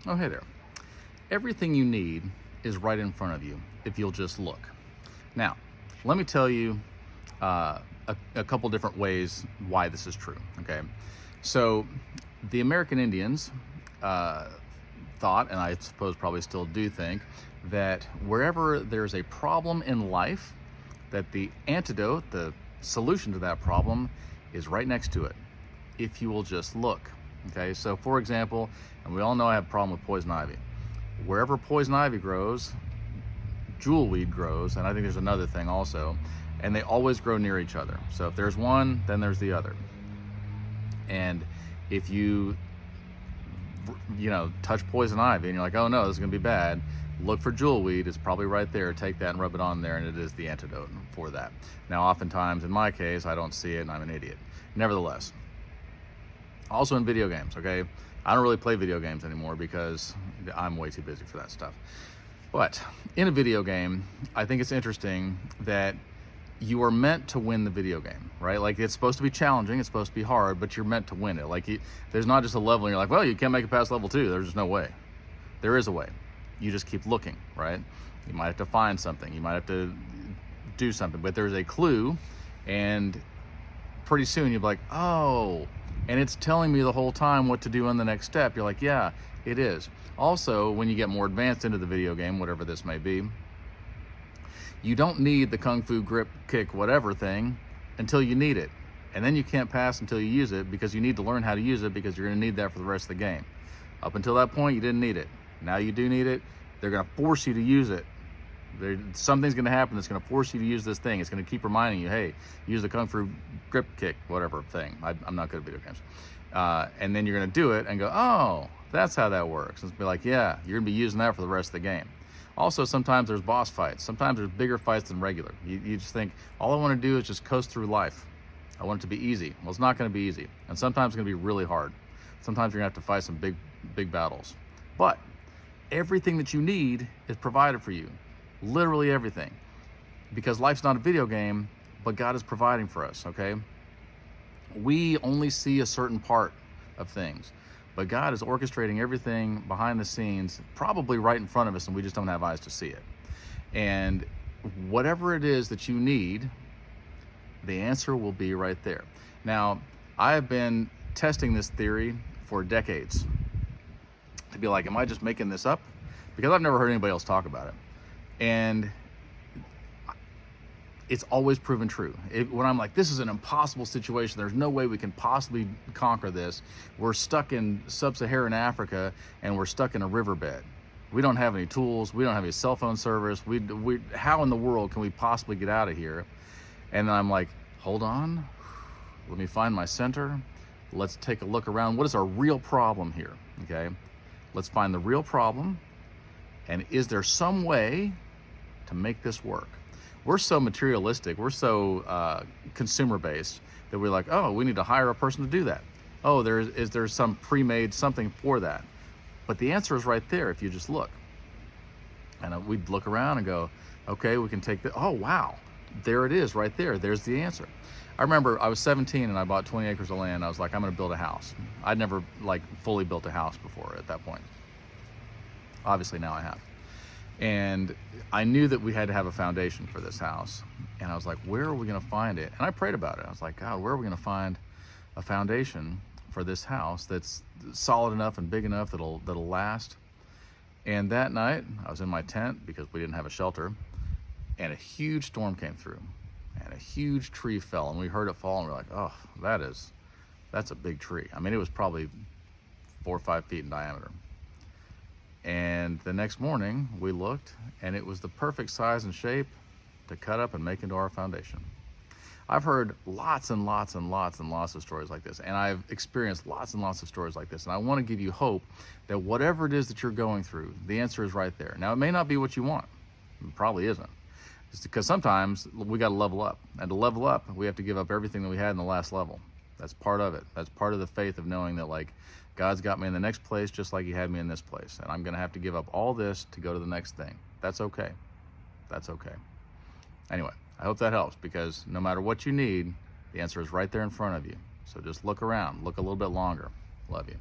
Oh, hey there. Everything you need is right in front of you if you'll just look. Now, let me tell you a couple different ways why this is true, okay? So, the American Indians thought, and I suppose probably still do think, that wherever there's a problem in life, that the antidote, the solution to that problem, is right next to it, if you will just look. Okay, so for example, and we all know I have a problem with poison ivy. Wherever poison ivy grows, jewelweed grows, and I think there's another thing also, and they always grow near each other. So if there's one, then there's the other. And if you touch poison ivy and you're like, oh no, this is gonna be bad, look for jewelweed. It's probably right there. Take that and rub it on there, and it is the antidote for that. Now, oftentimes in my case, I don't see it and I'm an idiot. Nevertheless, also in video games, okay? I don't really play video games anymore because I'm way too busy for that stuff. But in a video game, I think it's interesting that you are meant to win the video game, right? Like, it's supposed to be challenging, it's supposed to be hard, but you're meant to win it. Like, there's not just a level and you're like, well, you can't make it past level 2. There's just no way. There is a way. You just keep looking, right? You might have to find something. You might have to do something, but there's a clue, and pretty soon you'll be like, oh, and it's telling me the whole time what to do on the next step. You're like, yeah, it is. Also, when you get more advanced into the video game, whatever this may be, you don't need the kung fu grip kick whatever thing until you need it. And then you can't pass until you use it, because you need to learn how to use it, because you're gonna need that for the rest of the game. Up until that point, you didn't need it. Now you do need it. They're gonna force you to use it. Something's gonna happen that's gonna force you to use this thing. It's gonna keep reminding you, hey, use the kung fu grip kick, whatever thing. I'm not good at video games. And then you're gonna do it and go, oh, that's how that works. It's be like, yeah, you're gonna be using that for the rest of the game. Also, sometimes there's boss fights. Sometimes there's bigger fights than regular. You just think, all I wanna do is just coast through life. I want it to be easy. Well, it's not gonna be easy. And sometimes it's gonna be really hard. Sometimes you're gonna have to fight some big battles. But everything that you need is provided for you. Literally everything. Because life's not a video game, but God is providing for us, okay? We only see a certain part of things, but God is orchestrating everything behind the scenes, probably right in front of us, and we just don't have eyes to see it. And whatever it is that you need, the answer will be right there. Now, I have been testing this theory for decades, to be like, am I just making this up? Because I've never heard anybody else talk about it. And it's always proven true. When I'm like, this is an impossible situation, there's no way we can possibly conquer this. We're stuck in sub-Saharan Africa and we're stuck in a riverbed. We don't have any tools. We don't have any cell phone service. How in the world can we possibly get out of here? And then I'm like, hold on, let me find my center. Let's take a look around. What is our real problem here, okay? Let's find the real problem, and is there some way to make this work? We're so materialistic, we're so consumer-based, that we're like, oh, we need to hire a person to do that. Oh, is there some pre-made something for that? But the answer is right there if you just look. And we'd look around and go, okay, we can take the, oh wow, there it is right there, there's the answer. I remember I was 17 and I bought 20 acres of land. I was like, I'm gonna build a house. I'd never fully built a house before at that point. Obviously now I have. And I knew that we had to have a foundation for this house. And I was like, where are we gonna find it? And I prayed about it. I was like, God, where are we gonna find a foundation for this house that's solid enough and big enough that'll last? And that night I was in my tent because we didn't have a shelter, and a huge storm came through. And a huge tree fell, and we heard it fall, and we're like, oh, that's a big tree. I mean, it was probably 4 or 5 feet in diameter. And the next morning we looked, and it was the perfect size and shape to cut up and make into our foundation. I've heard lots and lots and lots and lots of stories like this, and I've experienced lots and lots of stories like this, and I want to give you hope that whatever it is that you're going through, the answer is right there. Now, it may not be what you want. It probably isn't. It's because sometimes we got to level up, and to level up, we have to give up everything that we had in the last level. That's part of it. That's part of the faith of knowing that, like, God's got me in the next place just like he had me in this place, and I'm going to have to give up all this to go to the next thing. That's okay. That's okay. Anyway, I hope that helps, because no matter what you need, the answer is right there in front of you. So just look around, look a little bit longer. Love you.